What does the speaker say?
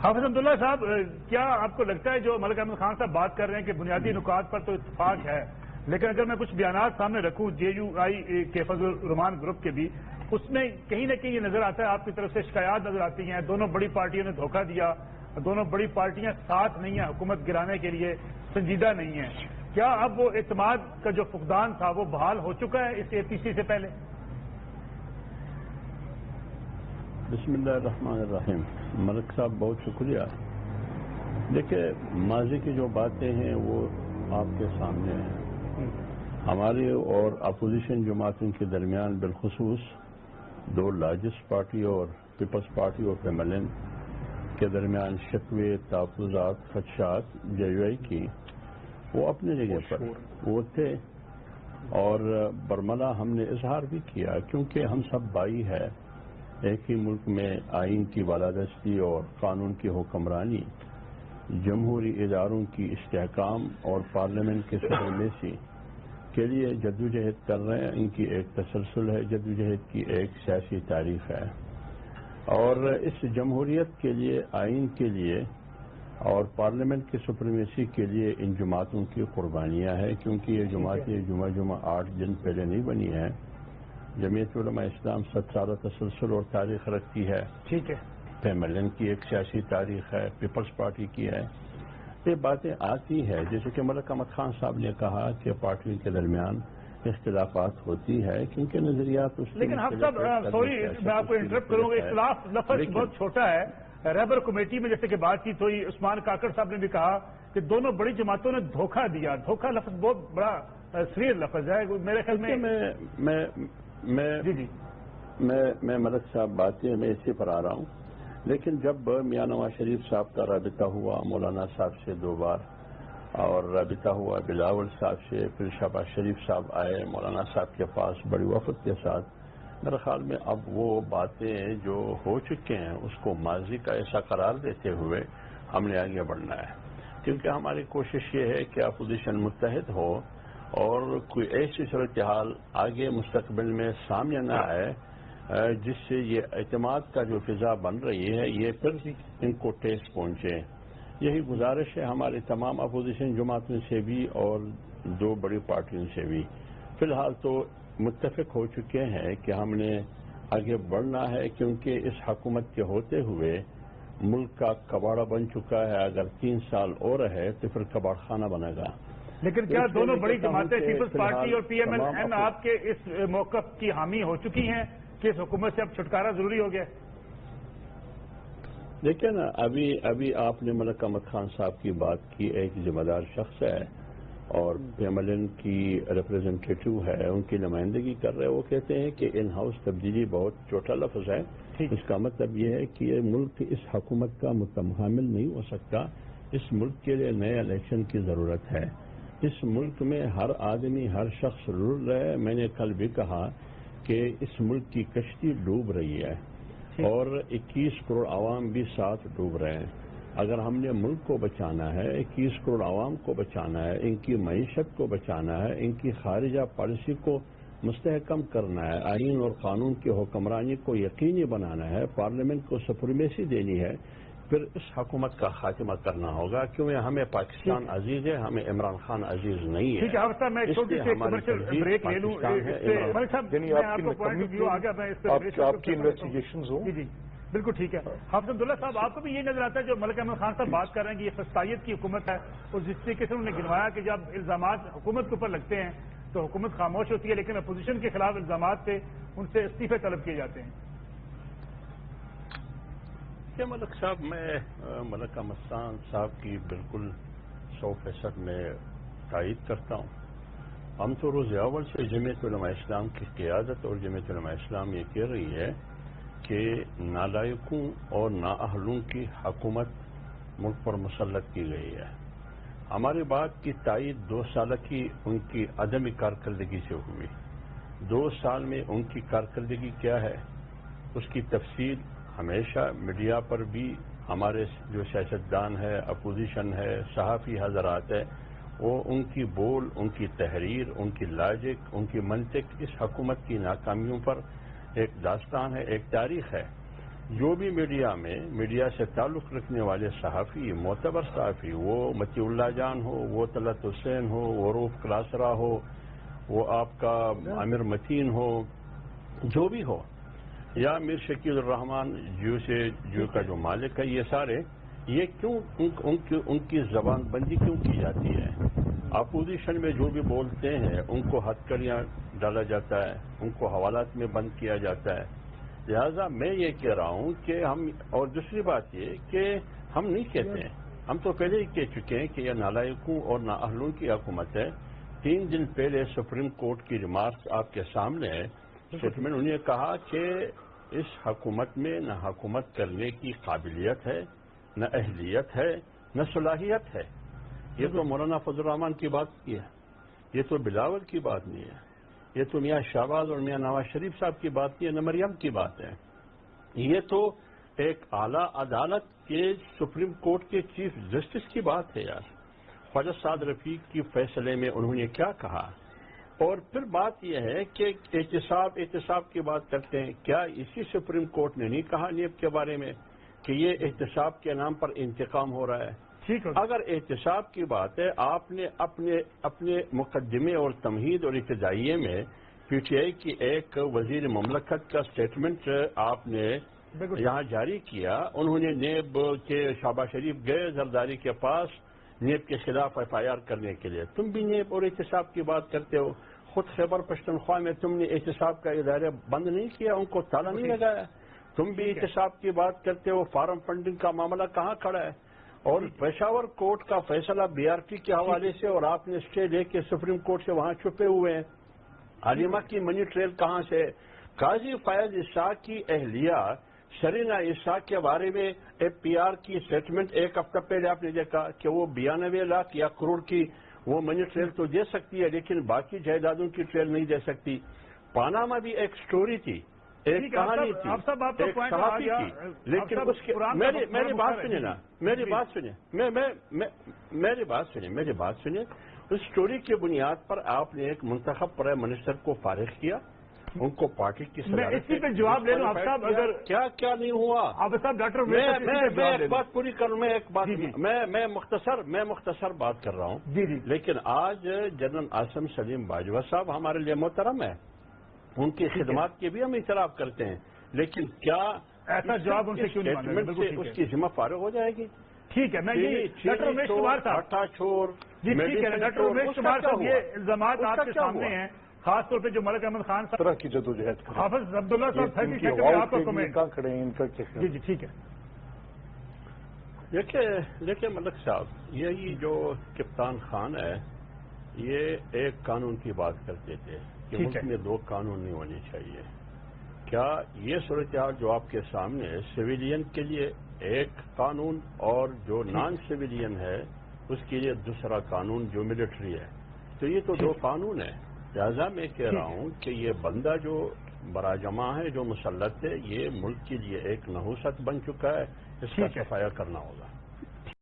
حافظ عبداللہ صاحب، کیا آپ کو لگتا ہے جو ملک احمد خان صاحب بات کر رہے ہیں کہ بنیادی نکات پر تو اتفاق ہے، لیکن اگر میں کچھ بیانات سامنے رکھوں JUI کے فضل الرحمان گروپ کے بھی، اس میں کہیں نہ کہیں یہ نظر آتا ہے آپ کی طرف سے شکایات نظر آتی ہیں، دونوں بڑی پارٹیوں نے دھوکہ دیا، دونوں بڑی پارٹیاں ساتھ نہیں ہیں، حکومت گرانے کے لیے سنجیدہ نہیں ہیں. کیا اب وہ اعتماد کا جو فقدان تھا وہ بحال ہو چکا ہے اس APC سے پہلے؟ بسم اللہ الرحمن الرحیم. ملک صاحب بہت شکریہ. دیکھیں، ماضی کی جو باتیں ہیں وہ آپ کے سامنے ہیں. ہماری اور اپوزیشن جماعتوں کے درمیان بالخصوص دو لارجسٹ پارٹی اور پیپلز پارٹی اور PMLN کے درمیان شکوے، تحفظات، خدشات JUI کی وہ اپنی جگہ پر وہ تھے، اور برملا ہم نے اظہار بھی کیا، کیونکہ ہم سب بھائی ہے. ایک ہی ملک میں آئین کی بالادستی اور قانون کی حکمرانی، جمہوری اداروں کی استحکام اور پارلیمنٹ کی سپریمیسی کے لیے جدوجہد کر رہے ہیں. ان کی ایک تسلسل ہے، جدوجہد کی ایک سیاسی تاریخ ہے، اور اس جمہوریت کے لیے، آئین کے لیے اور پارلیمنٹ کی سپریمیسی کے لیے ان جماعتوں کی قربانیاں ہیں. کیونکہ یہ جماعتیں جمعہ 8 دن پہلے نہیں بنی ہیں. جمعیت علماء اسلام 7 سالہ تسلسل اور تاریخ رکھتی ہے. ٹھیک ہے. PMLN کی ایک سیاسی تاریخ ہے، پیپلز پارٹی کی ہے. یہ باتیں آتی ہے، جیسے کہ ملک احمد خان صاحب نے کہا کہ پارٹیوں کے درمیان اختلافات ہوتی ہے، کیونکہ نظریات اس لیکن ہم سب سوری میں آپ کو انٹرپٹ کروں گا، اختلاف لفظ بہت چھوٹا ہے. رہبر کمیٹی میں جیسے کہ بات چیت ہوئی، عثمان کاکڑ صاحب نے بھی کہا کہ دونوں بڑی جماعتوں نے دھوکہ دیا. دھوکہ لفظ بہت بڑا سریر لفظ ہے میرے خیال میں ملک صاحب باتیں میں اسی پر آ رہا ہوں. لیکن جب میاں نواز شریف صاحب کا رابطہ ہوا مولانا صاحب سے 2 بار، اور رابطہ ہوا بلاول صاحب سے، پھر شہباز شریف صاحب آئے مولانا صاحب کے پاس بڑی وفد کے ساتھ، میرے خیال میں اب وہ باتیں جو ہو چکے ہیں اس کو ماضی کا ایسا قرار دیتے ہوئے ہم نے آگے بڑھنا ہے. کیونکہ ہماری کوشش یہ ہے کہ اپوزیشن متحد ہو اور کوئی ایسی صورتحال آگے مستقبل میں سامنے نہ آئے جس سے یہ اعتماد کا جو فضا بن رہی ہے یہ پھر ان کو ٹیسٹ پہنچے. یہی گزارش ہے ہماری تمام اپوزیشن جماعتوں سے بھی اور 2 بڑی پارٹیوں سے بھی. فی الحال تو متفق ہو چکے ہیں کہ ہم نے آگے بڑھنا ہے، کیونکہ اس حکومت کے ہوتے ہوئے ملک کا کباڑہ بن چکا ہے. اگر 3 سال اور ہے تو پھر کباڑ خانہ بنے گا. لیکن کیا دونوں بڑی جماعتیں پیپلز پارٹی اور PMLN آپ کے اس موقف کی حامی ہو چکی ہیں کہ اس حکومت سے اب چھٹکارا ضروری ہو گیا؟ دیکھیں نا، ابھی آپ نے ملک احمد خان صاحب کی بات کی. ایک ذمہ دار شخص ہے اور PMLN کی ریپریزنٹیٹو ہے، ان کی نمائندگی کر رہے ہیں. وہ کہتے ہیں کہ ان ہاؤس تبدیلی بہت چھوٹا لفظ ہے. اس کا مطلب یہ ہے کہ یہ ملک اس حکومت کا متحمل نہیں ہو سکتا. اس ملک کے لیے نئے الیکشن کی ضرورت ہے. اس ملک میں ہر آدمی، ہر شخص رول رہا ہے. میں نے کل بھی کہا کہ اس ملک کی کشتی ڈوب رہی ہے اور 21 کروڑ عوام بھی ساتھ ڈوب رہے ہیں. اگر ہم نے ملک کو بچانا ہے، 21 کروڑ عوام کو بچانا ہے، ان کی معیشت کو بچانا ہے، ان کی خارجہ پالیسی کو مستحکم کرنا ہے، آئین اور قانون کی حکمرانی کو یقینی بنانا ہے، پارلیمنٹ کو سپریمیسی دینی ہے، پھر اس حکومت کا خاتمہ کرنا ہوگا. کیونکہ ہمیں پاکستان عزیز ہے، ہمیں عمران خان عزیز نہیں ہے. ٹھیک ہے صاحب، میں چھوٹی سی کمرشل بریک لے لوں. آپ کی انویسٹیگیشنز ہوں. جی بالکل ٹھیک ہے. حافظ عبداللہ صاحب، آپ کو بھی یہ نظر آتا ہے جو ملک احمد خان صاحب بات کر رہے ہیں کہ یہ فسطائیت کی حکومت ہے، اور جس طریقے سے انہوں نے گنوایا کہ جب الزامات حکومت کے اوپر لگتے ہیں تو حکومت خاموش ہوتی ہے، لیکن اپوزیشن کے خلاف الزامات پہ ان سے استعفے طلب کیے جاتے ہیں؟ کہ ملک صاحب، میں ملک احمد خان صاحب کی بالکل 100% میں تائید کرتا ہوں. ہم تو روز اول سے جمعیت علماء اسلام کی قیادت اور جمعیت علماء اسلام یہ کہہ رہی ہے کہ نالائقوں اور نااہلوں کی حکومت ملک پر مسلط کی گئی ہے. ہماری بات کی تائید 2 سال کی ان کی عدم کارکردگی سے ہوئی. 2 سال میں ان کی کارکردگی کیا ہے اس کی تفصیل ہمیشہ میڈیا پر بھی ہمارے جو سیاستدان ہے، اپوزیشن ہے، صحافی حضرات ہے، وہ ان کی بول، ان کی تحریر، ان کی لاجک، ان کی منطق اس حکومت کی ناکامیوں پر ایک داستان ہے، ایک تاریخ ہے. جو بھی میڈیا سے تعلق رکھنے والے صحافی، معتبر صحافی، وہ متی اللہ جان ہو، وہ طلعت حسین ہو، وہ روف کلاسرا ہو، وہ آپ کا عامر متین ہو، جو بھی ہو، یا میر شکیل الرحمان جو کا جو مالک ہے، یہ سارے یہ کیوں ان کی زبان بندی کیوں کی جاتی ہے؟ اپوزیشن میں جو بھی بولتے ہیں ان کو ہتھکڑیاں ڈالا جاتا ہے، ان کو حوالات میں بند کیا جاتا ہے۔ لہذا میں یہ کہہ رہا ہوں کہ ہم، اور دوسری بات یہ کہ ہم نہیں کہتے ہیں، ہم تو پہلے ہی کہہ چکے ہیں کہ یہ نالائقوں اور نااہلوں کی حکومت ہے۔ 3 دن پہلے سپریم کورٹ کی ریمارکس آپ کے سامنے ہے، اسٹیٹمنٹ انہوں نے کہا کہ اس حکومت میں نہ حکومت کرنے کی قابلیت ہے، نہ اہلیت ہے، نہ صلاحیت ہے۔ یہ تو مولانا فضل الرحمان کی بات کی ہے، یہ تو بلاول کی بات نہیں ہے، یہ تو میاں شہباز اور میاں نواز شریف صاحب کی بات نہیں ہے، نہ مریم کی بات ہے۔ یہ تو ایک اعلیٰ عدالت کے سپریم کورٹ کے چیف جسٹس کی بات ہے یار۔ خواجہ سعد رفیق کی فیصلے میں انہوں نے کیا کہا؟ اور پھر بات یہ ہے کہ احتساب کی بات کرتے ہیں، کیا اسی سپریم کورٹ نے نہیں کہا نیب کے بارے میں کہ یہ احتساب کے نام پر انتقام ہو رہا ہے؟ اگر احتساب کی بات ہے، آپ نے اپنے مقدمے اور تمہید اور ابتدائیے میں پی ٹی آئی کی ایک وزیر مملکت کا اسٹیٹمنٹ آپ نے یہاں جاری کیا۔ انہوں نے نیب کے شہباز شریف گئے زرداری کے پاس نیب کے خلاف ایف آئی آر کرنے کے لیے۔ تم بھی نیب اور احتساب کی بات کرتے ہو، خود خیبر پختونخوا میں تم نے احتساب کا ادارہ بند نہیں کیا، ان کو تالا نہیں لگایا۔ تم بھی احتساب کی بات کرتے ہو، فارم فنڈنگ کا معاملہ کہاں کھڑا ہے؟ اور پشاور کورٹ کا فیصلہ بی آر ٹی کے حوالے سے، اور آپ نے اسٹے لے کے سپریم کورٹ سے وہاں چھپے ہوئے ہیں۔ علیمہ کی منی ٹریل کہاں سے؟ قاضی فیاض اسحاق کی اہلیہ شرینہ اسحاق کے بارے میں ایف پی آر کی اسٹیٹمنٹ ایک ہفتہ پہلے آپ نے دیکھا کہ وہ 92 لاکھ یا کروڑ کی وہ منی ٹریل تو دے سکتی ہے، لیکن باقی جائیدادوں کی ٹریل نہیں دے سکتی۔ پاناما بھی ایک سٹوری تھی، ایک کہانی تھی، ایک صحافی تھی، لیکن اس کے میری بات سنیں نا، میری بات سنیں، اس سٹوری کی بنیاد پر آپ نے ایک منتخب پرائم منسٹر کو فارغ کیا، ان کو پارٹی کی صدارت۔ میں اسی پہ جواب لے لوں آپ صاحب، اگر کیا نہیں ہوا آپ صاحب ڈاکٹر میں ایک بات پوری کروں، میں مختصر بات کر رہا ہوں۔ جی لیکن آج جنرل عاصم سلیم باجوہ صاحب ہمارے لیے محترم ہے، ان کی خدمات کے بھی ہم اعتراف کرتے ہیں، لیکن کیا ایسا جواب ان سے کیوں نہیں اسٹیٹمنٹ سے اس کی ذمہ فارغ ہو جائے گی؟ ٹھیک ہے، میں ڈاکٹر رمیش کمار صاحب، آٹا چور، جی ٹھیک ہے ڈاکٹر رمیش کمار صاحب، یہ الزامات آپ کے سامنے ہیں، خاص طور پہ جو ملک احمد خان صاحب طرح کی جدوجہد حافظ عبداللہ صاحب آپ کا کمنٹ۔ کھڑے ہیں ان کا کیا؟ جی ٹھیک ہے۔ دیکھیے ملک صاحب، یہی جو کپتان خان ہے، یہ ایک قانون کی بات کرتے تھے کہ ملک میں 2 قانون نہیں ہونے چاہیے۔ کیا یہ صورتحال جو آپ کے سامنے ہے، سویلین کے لیے ایک قانون اور جو نان سویلین ہے اس کے لیے دوسرا قانون جو ملٹری ہے، تو یہ تو 2 قانون ہیں۔ لہٰذا میں کہہ رہا ہوں کہ یہ بندہ جو براجماع ہے، جو مسلط ہے، یہ ملک کے لیے ایک نحوست بن چکا ہے، اس کا صفایا کرنا ہوگا۔